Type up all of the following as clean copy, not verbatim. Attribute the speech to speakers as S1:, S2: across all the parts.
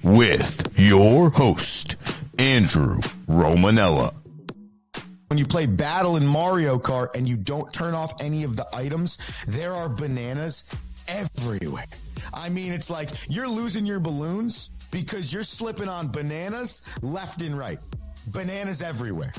S1: with your host, Andrew Romanella.
S2: When you play Battle in Mario Kart and you don't turn off any of the items, there are bananas everywhere. I mean, it's like you're losing your balloons because you're slipping on bananas left and right. Bananas everywhere.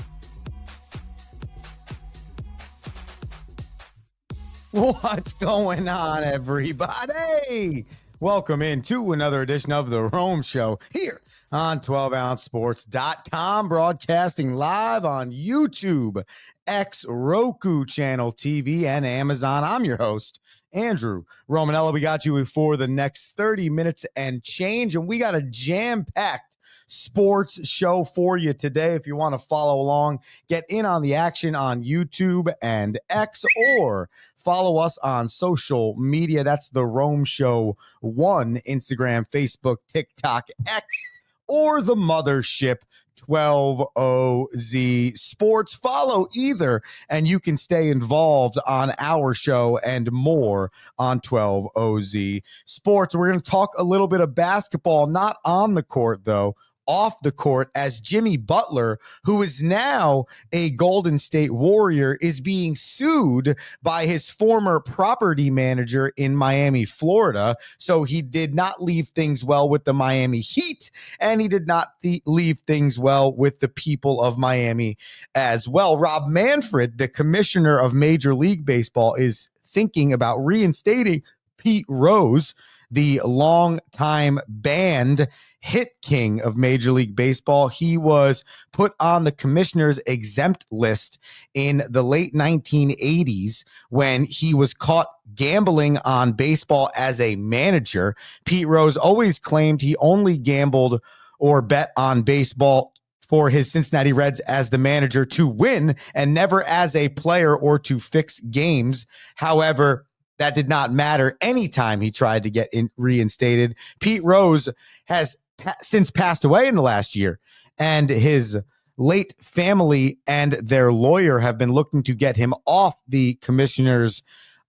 S3: What's going on, everybody? Welcome into another edition of The Rome Show here on 12ouncesports.com, broadcasting live on YouTube, X, Roku channel, TV, and Amazon. I'm your host, Andrew Romanella. We got you for the next 30 minutes and change, and we got a jam-packed sports show for you today. If you want to follow along, get in on the action on YouTube and X, or follow us on social media. That's The Rome Show 1, Instagram, Facebook, TikTok, X, or the mothership 12OZ Sports. Follow either, and you can stay involved on our show and more on 12OZ Sports. We're going to talk a little bit of basketball, not on the court, though, off the court, as Jimmy Butler, who is now a Golden State Warrior, is being sued by his former property manager in Miami, Florida. So he did not leave things well with the Miami Heat, and he did not leave things well with the people of Miami as well. Rob Manfred, the commissioner of Major League Baseball, is thinking about reinstating Pete Rose, the longtime banned hit king of Major League Baseball. He was put on the commissioner's exempt list in the late 1980s when he was caught gambling on baseball as a manager. Pete Rose always claimed he only gambled or bet on baseball for his Cincinnati Reds as the manager to win, and never as a player or to fix games. However, that did not matter anytime he tried to get reinstated. Pete Rose has since passed away in the last year, and his late family and their lawyer have been looking to get him off the commissioner's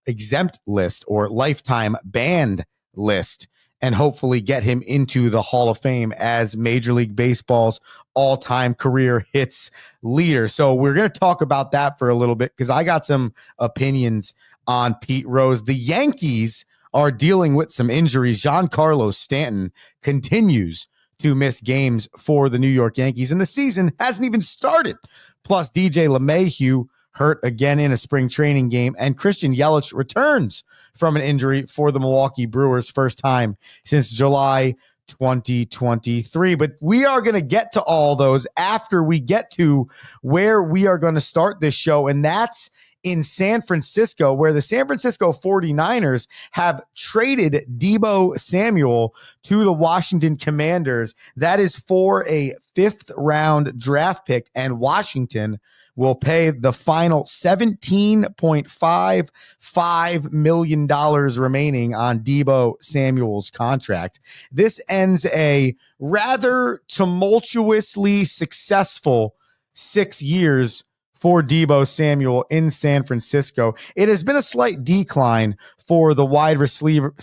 S3: exempt list or lifetime banned list, and hopefully get him into the Hall of Fame as Major League Baseball's all-time career hits leader. So we're going to talk about that for a little bit, because I got some opinions on Pete Rose. The Yankees are dealing with some injuries. Giancarlo Stanton continues to miss games for the New York Yankees, and the season hasn't even started. Plus, DJ LeMahieu hurt again in a spring training game, and Christian Yelich returns from an injury for the Milwaukee Brewers, first time since July 2023. But we are going to get to all those after we get to where we are going to start this show, and that's in San Francisco, where the San Francisco 49ers have traded Deebo Samuel to the Washington Commanders. That is for a 5th-round draft pick, and Washington will pay the final $17.55 million remaining on Deebo Samuel's contract. This ends a rather tumultuously successful 6 years for Deebo Samuel in San Francisco. It has been a slight decline for the wide receiver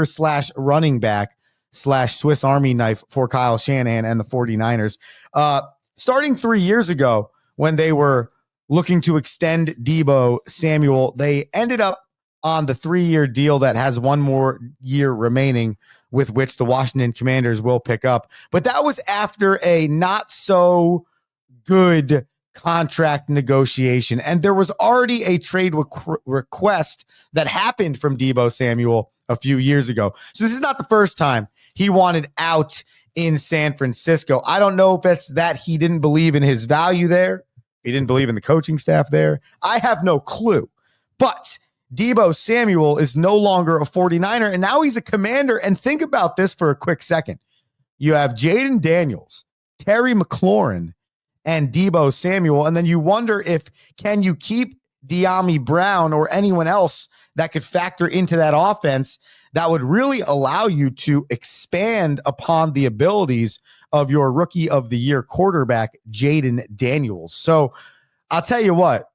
S3: slash running back slash Swiss Army knife for Kyle Shanahan and the 49ers. Starting 3 years ago, when they were looking to extend Deebo Samuel, they ended up on the 3-year deal that has one more year remaining, with which the Washington Commanders will pick up. But that was after a not so good contract negotiation, and there was already a trade request that happened from Deebo Samuel a few years ago. So this is not the first time he wanted out in San Francisco. I don't know if it's that he didn't believe in his value there, he didn't believe in the coaching staff there. I have no clue. But Deebo Samuel is no longer a 49er, and now he's a Commander. And think about this for a quick second. You have Jaden Daniels, Terry McLaurin, and Deebo Samuel, and then you wonder if can you keep De'Ami Brown or anyone else that could factor into that offense that would really allow you to expand upon the abilities of your rookie of the year quarterback, Jaden Daniels. So I'll tell you what,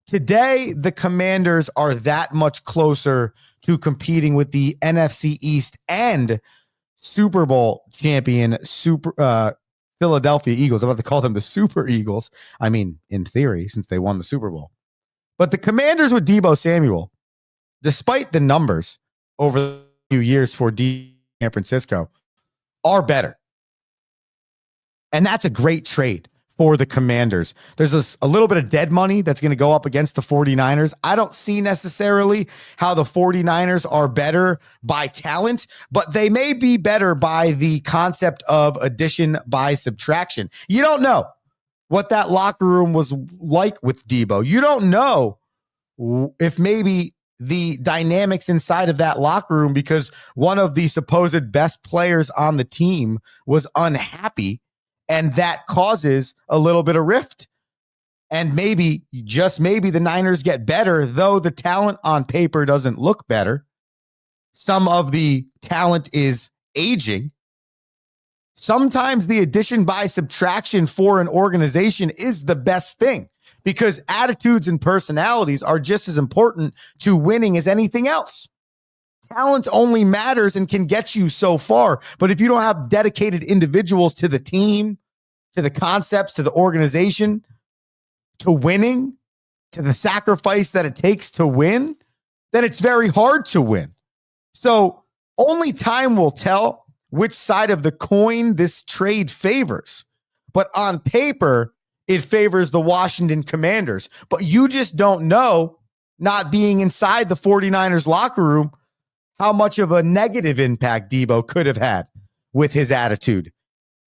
S3: today the Commanders are that much closer to competing with the NFC East and Super Bowl champion Philadelphia Eagles. I'm about to call them the Super Eagles. I mean, in theory, since they won the Super Bowl. But the Commanders with Deebo Samuel, despite the numbers over the few years for San Francisco, are better. And that's a great trade for the Commanders. There's a little bit of dead money that's going to go up against the 49ers. I don't see necessarily how the 49ers are better by talent, but they may be better by the concept of addition by subtraction. You don't know what that locker room was like with Deebo. You don't know if maybe the dynamics inside of that locker room, because one of the supposed best players on the team was unhappy, and that causes a little bit of rift. And maybe, just maybe, the Niners get better, though the talent on paper doesn't look better. Some of the talent is aging. Sometimes the addition by subtraction for an organization is the best thing, because attitudes and personalities are just as important to winning as anything else. Talent only matters and can get you so far. But if you don't have dedicated individuals to the team, to the concepts, to the organization, to winning, to the sacrifice that it takes to win, then it's very hard to win. So only time will tell which side of the coin this trade favors. But on paper, it favors the Washington Commanders. But you just don't know, not being inside the 49ers locker room, how much of a negative impact Deebo could have had with his attitude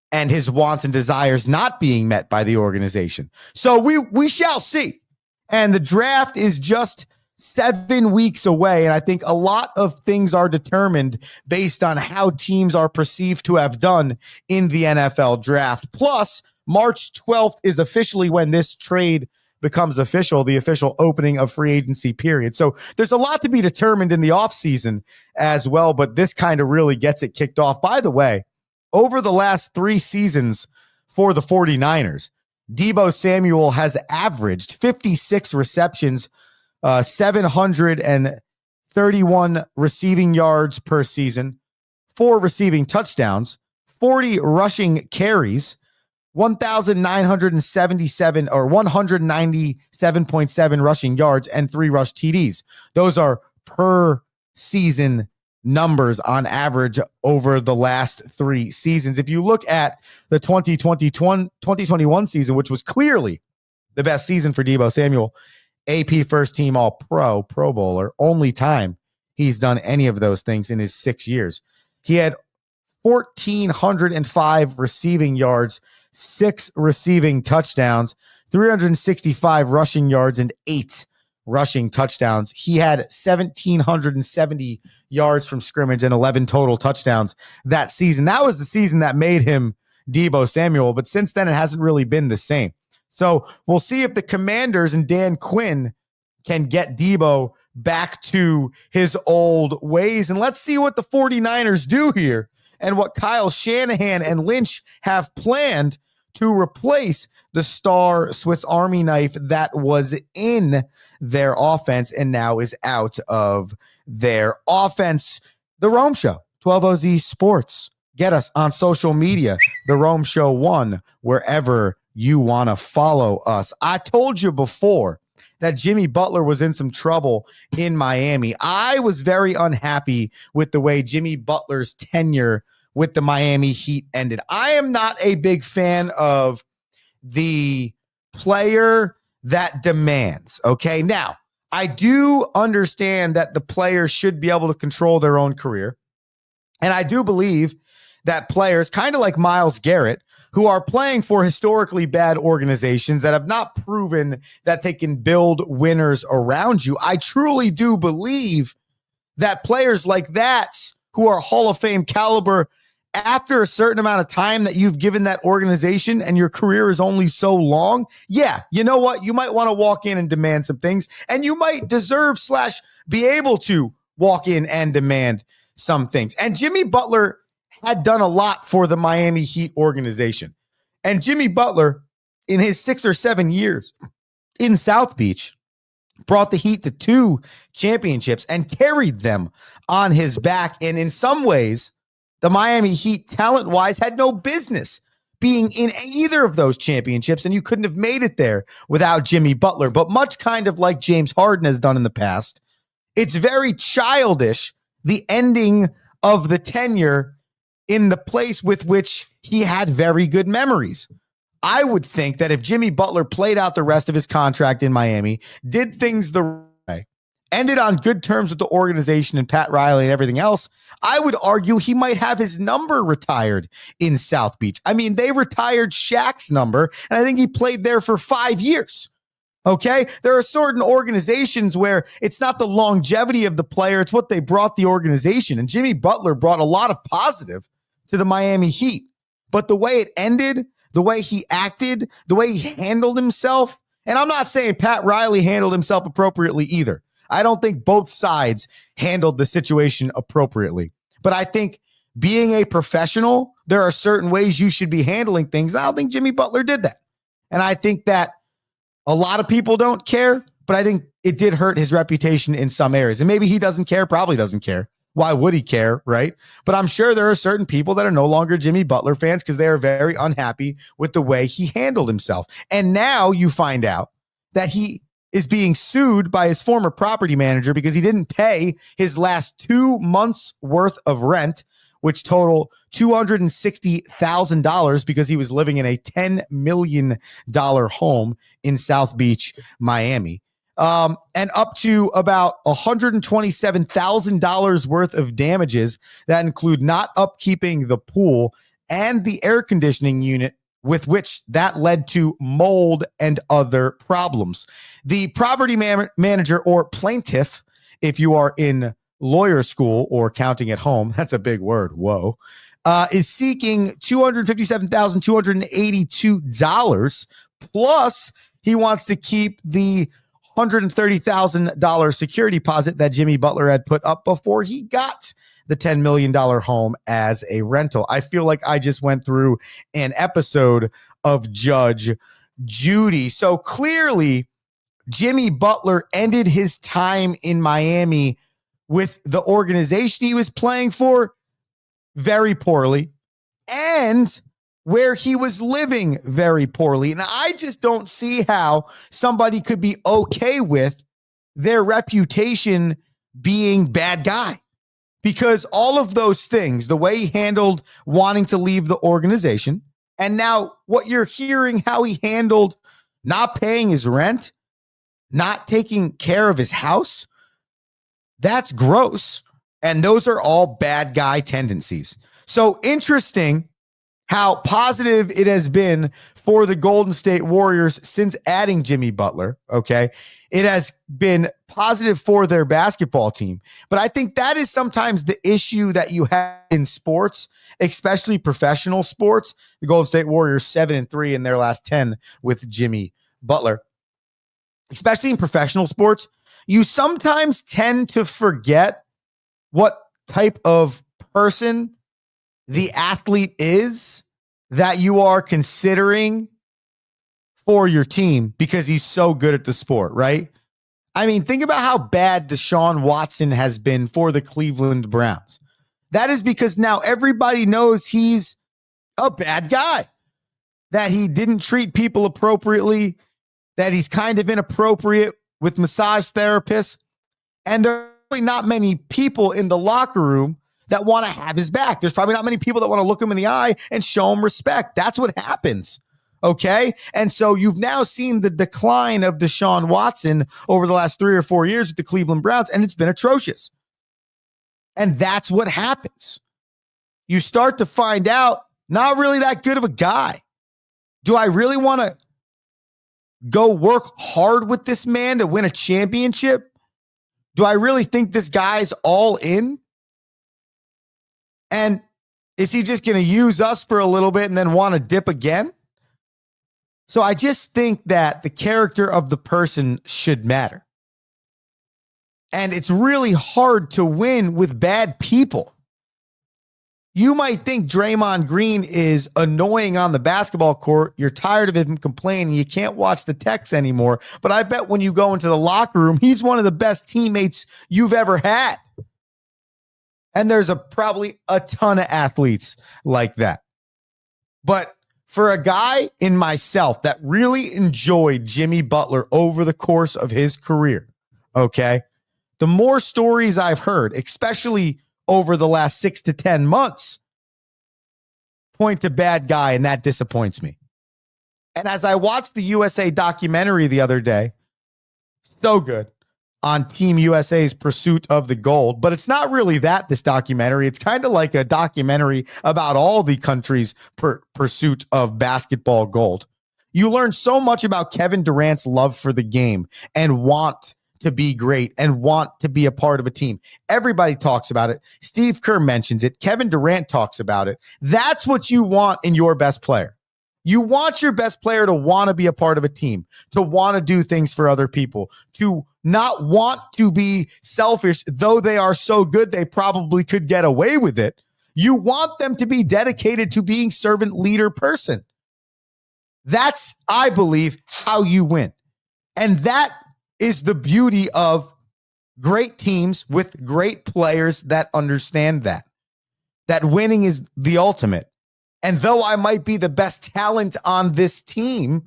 S3: and his wants and desires not being met by the organization. So we shall see. And the draft is just 7 weeks away. And I think a lot of things are determined based on how teams are perceived to have done in the NFL draft. Plus, March 12th is officially when this trade becomes official, the official opening of free agency period. So there's a lot to be determined in the offseason as well, but this kind of really gets it kicked off. By the way, over the last 3 seasons for the 49ers, Deebo Samuel has averaged 56 receptions, 731 receiving yards per season, 4 receiving touchdowns, 40 rushing carries, 1,977 or 197.7 rushing yards, and 3 rush TDs. Those are per season numbers on average over the last 3 seasons. If you look at the 2021 season, which was clearly the best season for Deebo Samuel, AP first team All-Pro, Pro Bowler, only time he's done any of those things in his 6 years. He had 1,405 receiving yards, 6 receiving touchdowns, 365 rushing yards, and 8 rushing touchdowns. He had 1,770 yards from scrimmage and 11 total touchdowns that season. That was the season that made him Deebo Samuel, but since then it hasn't really been the same. So we'll see if the Commanders and Dan Quinn can get Deebo back to his old ways. And let's see what the 49ers do here and what Kyle Shanahan and Lynch have planned to replace the star Swiss Army knife that was in their offense and now is out of their offense. The Rome Show, 12OZ Sports. Get us on social media, The Rome Show 1, wherever you want to follow us. I told you before that Jimmy Butler was in some trouble in Miami. I was very unhappy with the way Jimmy Butler's tenure with the Miami Heat ended. I am not a big fan of the player that demands, okay? Now, I do understand that the players should be able to control their own career. And I do believe that players, kind of like Myles Garrett, who are playing for historically bad organizations that have not proven that they can build winners around you, I truly do believe that players like that who are Hall of Fame caliber, after a certain amount of time that you've given that organization and your career is only so long, yeah, you know what? You might want to walk in and demand some things, and you might deserve / be able to walk in and demand some things. And Jimmy Butler had done a lot for the Miami Heat organization. And Jimmy Butler, in his 6 or 7 years in South Beach, brought the Heat to 2 championships and carried them on his back. And in some ways, The Miami Heat, talent-wise, had no business being in either of those championships, and you couldn't have made it there without Jimmy Butler. But much kind of like James Harden has done in the past, it's very childish, the ending of the tenure in the place with which he had very good memories. I would think that if Jimmy Butler played out the rest of his contract in Miami, did things the right way, ended on good terms with the organization and Pat Riley and everything else, I would argue he might have his number retired in South Beach. I mean, they retired Shaq's number, and I think he played there for 5 years. Okay? There are certain organizations where it's not the longevity of the player, it's what they brought the organization. And Jimmy Butler brought a lot of positive to the Miami Heat. But the way it ended, the way he acted, the way he handled himself, and I'm not saying Pat Riley handled himself appropriately either. I don't think both sides handled the situation appropriately. But I think being a professional, there are certain ways you should be handling things. I don't think Jimmy Butler did that. And I think that a lot of people don't care, but I think it did hurt his reputation in some areas. And maybe he doesn't care, probably doesn't care. Why would he care, right? But I'm sure there are certain people that are no longer Jimmy Butler fans because they are very unhappy with the way he handled himself. And now you find out that he is being sued by his former property manager because he didn't pay his last 2 months worth of rent, which total $260,000 because he was living in a $10 million home in South Beach, Miami. And up to about $127,000 worth of damages that include not upkeeping the pool and the air conditioning unit, with which that led to mold and other problems. The property manager or plaintiff, if you are in lawyer school or counting at home, that's a big word, whoa, is seeking $257,282, plus he wants to keep the $130,000 security deposit that Jimmy Butler had put up before he got the $10 million home as a rental. I feel like I just went through an episode of Judge Judy. So clearly, Jimmy Butler ended his time in Miami with the organization he was playing for very poorly, and where he was living very poorly. And I just don't see how somebody could be okay with their reputation being bad guy. Because all of those things, the way he handled wanting to leave the organization, and now what you're hearing, how he handled not paying his rent, not taking care of his house, that's gross. And those are all bad guy tendencies. So interesting how positive it has been for the Golden State Warriors since adding Jimmy Butler, okay? It has been positive for their basketball team. But I think that is sometimes the issue that you have in sports, especially professional sports. The Golden State Warriors 7-3 in their last 10 with Jimmy Butler. Especially in professional sports, you sometimes tend to forget what type of person the athlete is that you are considering for your team because he's so good at the sport, right? I mean, think about how bad Deshaun Watson has been for the Cleveland Browns. That is because now everybody knows he's a bad guy, that he didn't treat people appropriately, that he's kind of inappropriate with massage therapists, and there are really not many people in the locker room that want to have his back. There's probably not many people that want to look him in the eye and show him respect. That's what happens. Okay. And so you've now seen the decline of Deshaun Watson over the last 3 or 4 years with the Cleveland Browns, and it's been atrocious. And that's what happens. You start to find out, not really that good of a guy. Do I really want to go work hard with this man to win a championship? Do I really think this guy's all in? And is he just going to use us for a little bit and then want to dip again? So I just think that the character of the person should matter. And it's really hard to win with bad people. You might think Draymond Green is annoying on the basketball court. You're tired of him complaining. You can't watch the texts anymore. But I bet when you go into the locker room, he's one of the best teammates you've ever had. And there's probably a ton of athletes like that. But for a guy in myself that really enjoyed Jimmy Butler over the course of his career, okay, the more stories I've heard, especially over the last 6 to 10 months, point to bad guy, and that disappoints me. And as I watched the USA documentary the other day, so good, on Team USA's pursuit of the gold, but it's not really that, this documentary. It's kind of like a documentary about all the countries' pursuit of basketball gold. You learn so much about Kevin Durant's love for the game and want to be great and want to be a part of a team. Everybody talks about it. Steve Kerr mentions it. Kevin Durant talks about it. That's what you want in your best player. You want your best player to want to be a part of a team, to want to do things for other people, to not want to be selfish, though they are so good they probably could get away with it. You want them to be dedicated to being servant leader person. That's, I believe, how you win. And that is the beauty of great teams with great players that understand that winning is the ultimate. And though I might be the best talent on this team,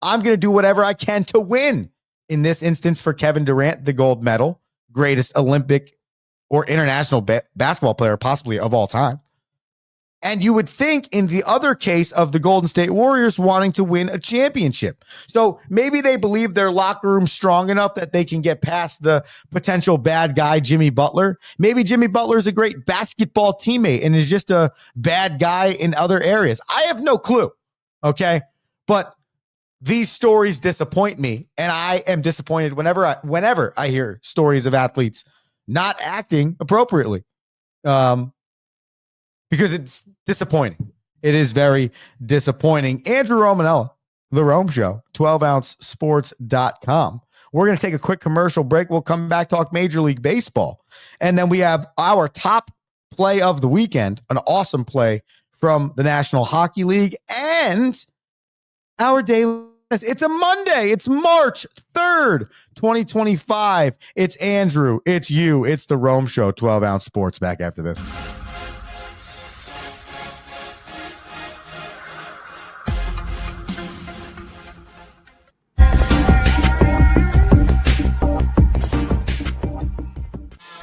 S3: I'm going to do whatever I can to win. In this instance, for Kevin Durant, the gold medal, greatest Olympic or international basketball player possibly of all time. And you would think in the other case of the Golden State Warriors wanting to win a championship. So maybe they believe their locker room strong enough that they can get past the potential bad guy, Jimmy Butler. Maybe Jimmy Butler is a great basketball teammate and is just a bad guy in other areas. I have no clue. Okay. But these stories disappoint me. And I am disappointed whenever I hear stories of athletes not acting appropriately. Because it's disappointing. It is very disappointing. Andrew Romanella, The Rome Show, 12ouncesports.com. We're going to take a quick commercial break. We'll come back, talk Major League Baseball. And then we have our top play of the weekend, an awesome play from the National Hockey League, and our daily. It's a Monday. It's March 3rd, 2025. It's Andrew. It's you. It's The Rome Show, 12-ounce sports. Back after this.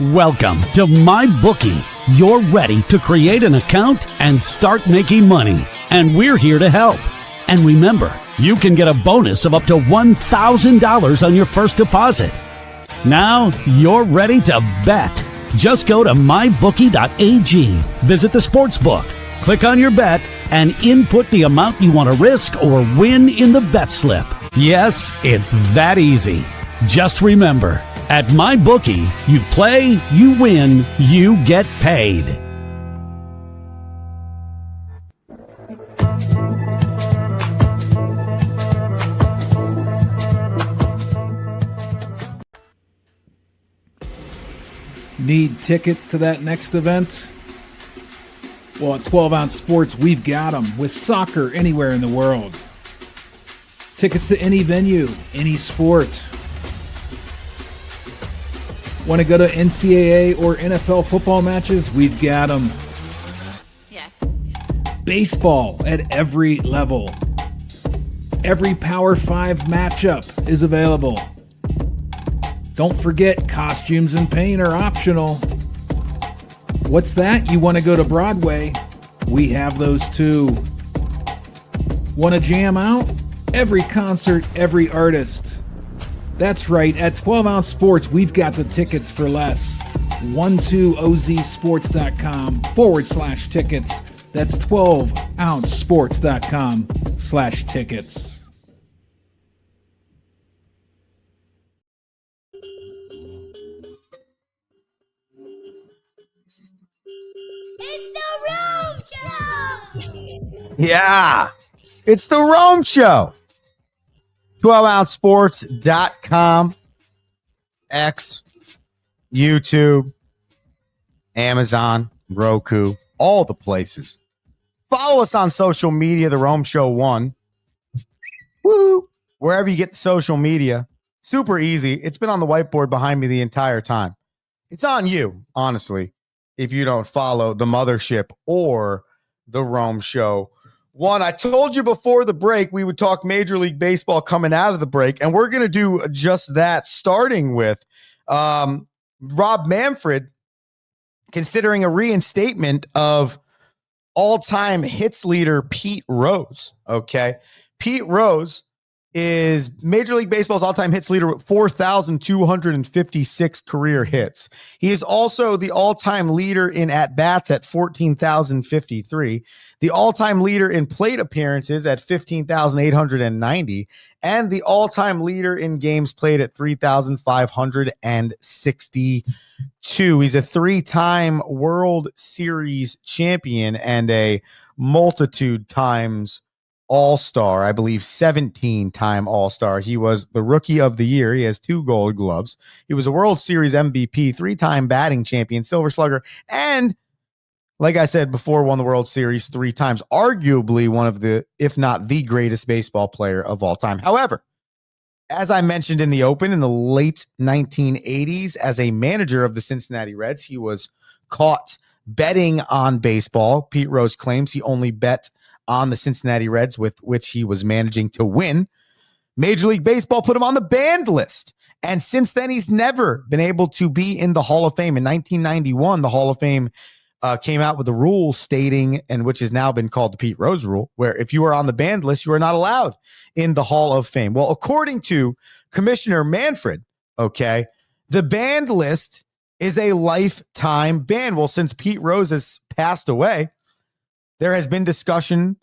S4: Welcome to MyBookie. You're ready to create an account and start making money, and we're here to help. And remember, you can get a bonus of up to $1,000 on your first deposit. Now you're ready to bet. Just go to mybookie.ag, visit the sportsbook, click on your bet, and input the amount you want to risk or win in the bet slip. Yes, it's that easy. Just remember, at MyBookie, you play, you win, you get paid.
S5: Need tickets to that next event? Well, at 12-ounce sports, we've got them with soccer anywhere in the world. Tickets to any venue, any sport. Want to go to NCAA or NFL football matches? We've got them.
S6: Yeah.
S5: Baseball at every level. Every Power 5 matchup is available. Don't forget, costumes and paint are optional. What's that? You want to go to Broadway? We have those too. Want to jam out? Every concert, every artist. That's right, at 12-ounce sports, we've got the tickets for less. 12ozsports.com/tickets. That's 12ouncesports.com/tickets.
S6: It's the Rome Show!
S3: Yeah, it's The Rome Show. 12ouncesports.com, X, YouTube, Amazon, Roku, all the places. Follow us on social media, The Rome Show 1. Woo! Wherever you get the social media. Super easy. It's been on the whiteboard behind me the entire time. It's on you, honestly. if you don't follow the Mothership or the Rome Show. One, I told you before the break we would talk Major League Baseball coming out of the break, and we're going to do just that, starting with Rob Manfred considering a reinstatement of all-time hits leader Pete Rose. Okay, Pete Rose is Major League Baseball's all-time hits leader with 4,256 career hits. He is also the all-time leader in at-bats at 14,053, the all-time leader in plate appearances at 15,890, and the all-time leader in games played at 3,562. He's a three-time World Series champion and a multitude times All-Star, I believe 17-time All-Star. He was the Rookie of the Year. He has 2 Gold Gloves. He was a World Series MVP, 3-time batting champion, Silver Slugger, and like I said before, won the World Series 3 times. Arguably one of the, if not the greatest baseball player of all time. However, as I mentioned in the open, in the late 1980s, as a manager of the Cincinnati Reds, he was caught betting on baseball. Pete Rose claims he only bet on the Cincinnati Reds, with which he was managing to win. Major League Baseball put him on the banned list. And since then, he's never been able to be in the Hall of Fame. In 1991, the Hall of Fame came out with a rule stating, and which has now been called the Pete Rose rule, where if you are on the banned list, you are not allowed in the Hall of Fame. Well, according to Commissioner Manfred, okay, the banned list is a lifetime ban. Well, since Pete Rose has passed away, there has been discussion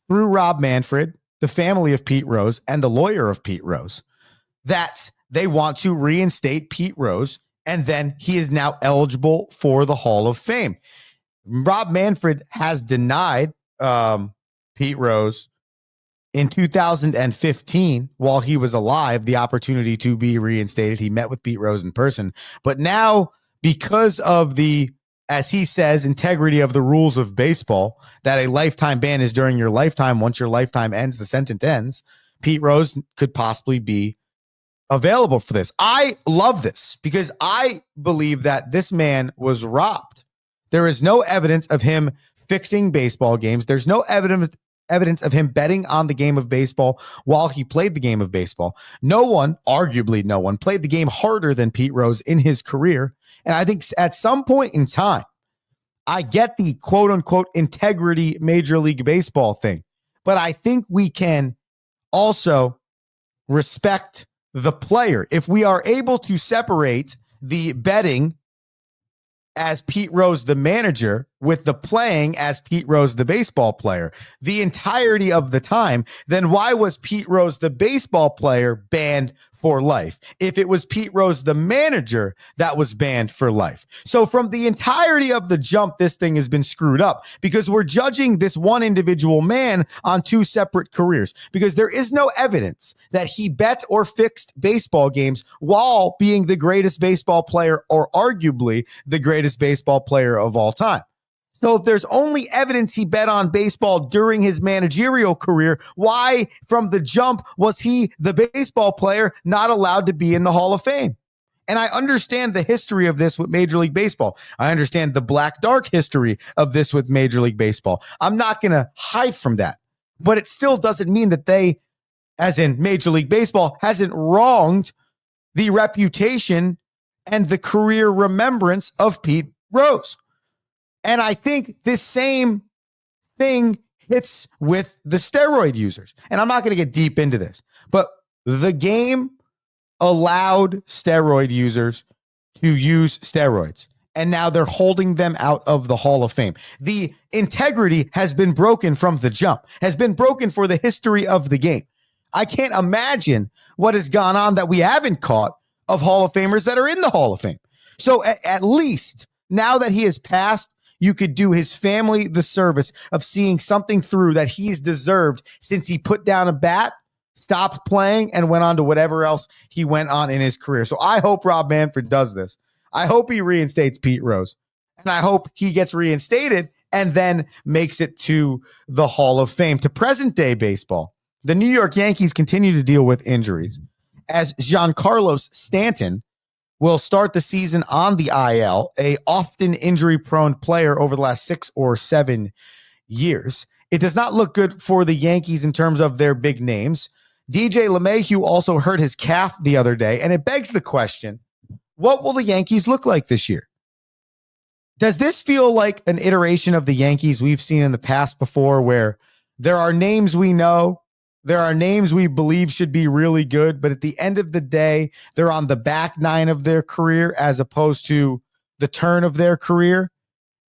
S3: through Rob Manfred, the family of Pete Rose, and the lawyer of Pete Rose, that they want to reinstate Pete Rose, and then he is now eligible for the Hall of Fame. Rob Manfred has denied Pete Rose in 2015, while he was alive, the opportunity to be reinstated. He met with Pete Rose in person. But now, because of the, as he says, integrity of the rules of baseball, that a lifetime ban is during your lifetime. Once your lifetime ends, the sentence ends. Pete Rose could possibly be available for this. I love this because I believe that this man was robbed. There is no evidence of him fixing baseball games. There's no evidence of him betting on the game of baseball while he played the game of baseball. No one, arguably no one, played the game harder than Pete Rose in his career. And I think at some point in time, I get the quote unquote integrity Major League Baseball thing, but I think we can also respect the player. If we are able to separate the betting as Pete Rose, the manager, with the playing as Pete Rose, the baseball player, the entirety of the time, then why was Pete Rose, the baseball player, banned for life if it was Pete Rose, the manager, that was banned for life? So from the entirety of the jump, this thing has been screwed up because we're judging this one individual man on 2 separate careers, because there is no evidence that he bet or fixed baseball games while being the greatest baseball player, or arguably the greatest baseball player of all time. So if there's only evidence he bet on baseball during his managerial career, why from the jump was he, the baseball player, not allowed to be in the Hall of Fame? And I understand the history of this with Major League Baseball. I understand the black dark history of this with Major League Baseball. I'm not going to hide from that. But it still doesn't mean that they, as in Major League Baseball, hasn't wronged the reputation and the career remembrance of Pete Rose. And I think this same thing hits with the steroid users. And I'm not going to get deep into this, but the game allowed steroid users to use steroids, and now they're holding them out of the Hall of Fame. The integrity has been broken from the jump, has been broken for the history of the game. I can't imagine what has gone on that we haven't caught of Hall of Famers that are in the Hall of Fame. So at least now that he has passed, you could do his family the service of seeing something through that he's deserved since he put down a bat, stopped playing, and went on to whatever else he went on in his career. So I hope Rob Manfred does this. I hope he reinstates Pete Rose. And I hope he gets reinstated and then makes it to the Hall of Fame. To present day baseball, the New York Yankees continue to deal with injuries as Giancarlo Stanton will start the season on the IL, a often injury-prone player over the last 6 or 7 years. It does not look good for the Yankees in terms of their big names. DJ LeMahieu also hurt his calf the other day, and it begs the question, what will the Yankees look like this year? Does this feel like an iteration of the Yankees we've seen in the past before, where there are names we know, there are names we believe should be really good, but at the end of the day, they're on the back nine of their career as opposed to the turn of their career,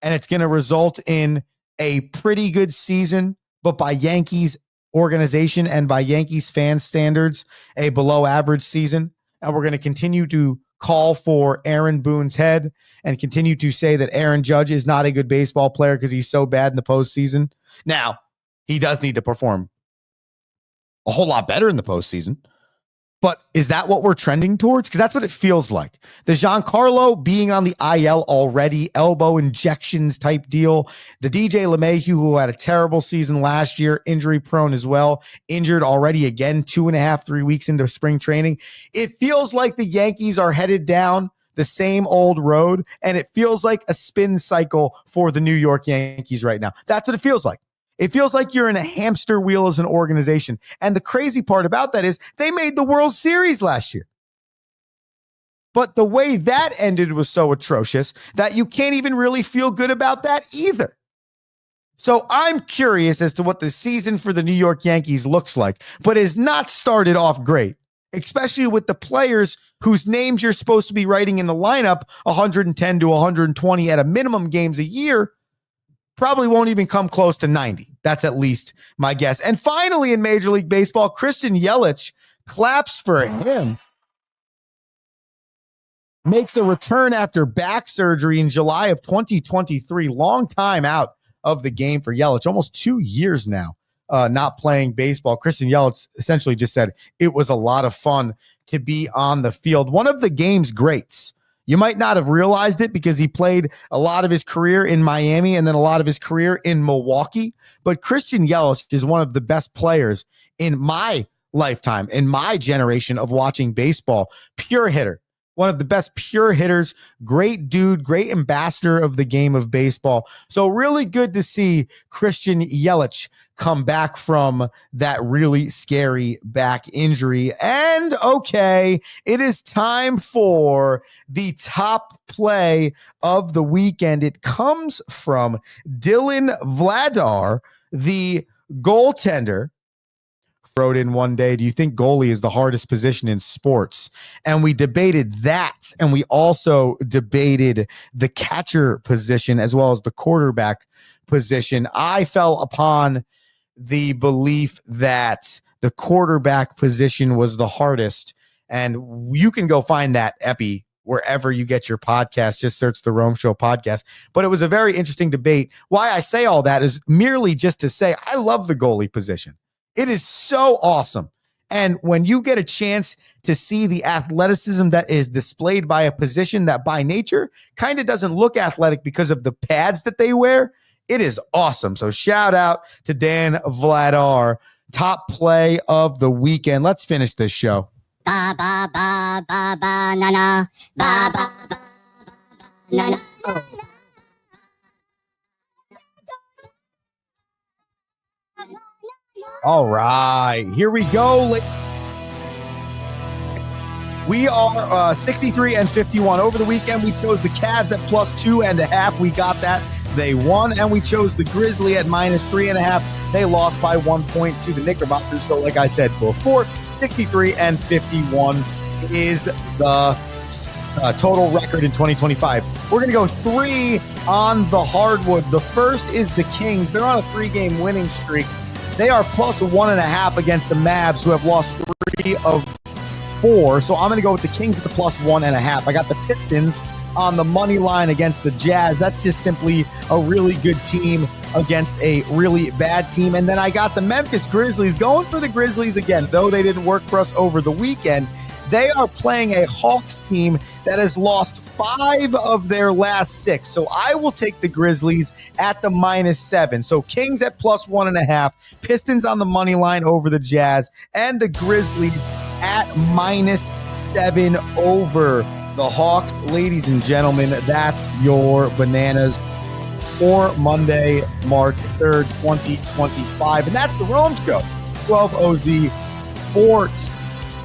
S3: and it's going to result in a pretty good season, but by Yankees organization and by Yankees fan standards, a below average season. And we're going to continue to call for Aaron Boone's head and continue to say that Aaron Judge is not a good baseball player because he's so bad in the postseason. Now, he does need to perform a whole lot better in the postseason. But is that what we're trending towards? Because that's what it feels like. The Giancarlo being on the IL already, elbow injections type deal. The DJ LeMahieu, who had a terrible season last year, injury prone as well, injured already again 2.5, 3 weeks into spring training. It feels like the Yankees are headed down the same old road, and it feels like a spin cycle for the New York Yankees right now. That's what it feels like. It feels like you're in a hamster wheel as an organization. And the crazy part about that is they made the World Series last year. But the way that ended was so atrocious that you can't even really feel good about that either. So I'm curious as to what the season for the New York Yankees looks like, but has not started off great, especially with the players whose names you're supposed to be writing in the lineup 110 to 120 at a minimum games a year. Probably won't even come close to 90. That's at least my guess. And finally, in Major League Baseball, Christian Yelich, claps for him, makes a return after back surgery in July of 2023. Long time out of the game for Yelich, almost 2 years now, not playing baseball. Christian Yelich essentially just said it was a lot of fun to be on the field. One of the game's greats. You might not have realized it because he played a lot of his career in Miami and then a lot of his career in Milwaukee. But Christian Yelich is one of the best players in my lifetime, in my generation of watching baseball. Pure hitter. One of the best pure hitters. Great dude. Great ambassador of the game of baseball. So really good to see Christian Yelich come back from that really scary back injury. And okay, it is time for the top play of the weekend. It comes from Dylan Vladar, the goaltender. Wrote in one day, do you think goalie is the hardest position in sports? And we debated that. And we also debated the catcher position as well as the quarterback position. I fell upon the belief that the quarterback position was the hardest. And you can go find that epi wherever you get your podcast. Just search the Rome Show podcast. But it was a very interesting debate. Why I say all that is merely just to say I love the goalie position. It is so awesome. And when you get a chance to see the athleticism that is displayed by a position that by nature kind of doesn't look athletic because of the pads that they wear, it is awesome. So shout out to Dan Vladar, top play of the weekend. Let's finish this show.
S7: Ba ba ba ba ba na na ba ba ba na na.
S3: All right, here we go. We are 63 and 51 over the weekend. We chose the Cavs at +2.5. We got that. They won, and we chose the Grizzly at -3.5. They lost by 1 point to the Knickerbockers. So like I said before, 63 and 51 is the total record in 2025. We're going to go 3 on the hardwood. The first is the Kings. They're on a 3-game winning streak. They are +1.5 against the Mavs, who have lost 3 of 4. So I'm going to go with the Kings at the +1.5. I got the Pistons on the money line against the Jazz. That's just simply a really good team against a really bad team. And then I got the Memphis Grizzlies going for the Grizzlies again. Though they didn't work for us over the weekend, they are playing a Hawks team that has lost 5 of their last 6. So I will take the Grizzlies at the -7. So Kings at +1.5, Pistons on the money line over the Jazz, and the Grizzlies at -7 over the Hawks. Ladies and gentlemen, that's your bananas for Monday, March 3rd, 2025. And that's the Rome Show. 12OZ Sports,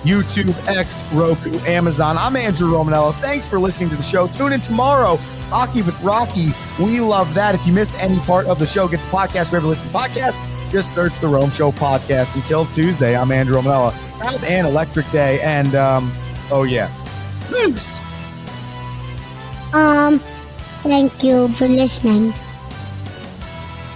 S3: YouTube, X, Roku, Amazon. I'm Andrew Romanella. Thanks for listening to the show. Tune in tomorrow. Hockey with Rocky. We love that. If you missed any part of the show, get the podcast wherever you listen to podcasts. Just search the Rome Show podcast. Until Tuesday, I'm Andrew Romanella. Have an electric day. And, peace.
S7: Thank you for listening.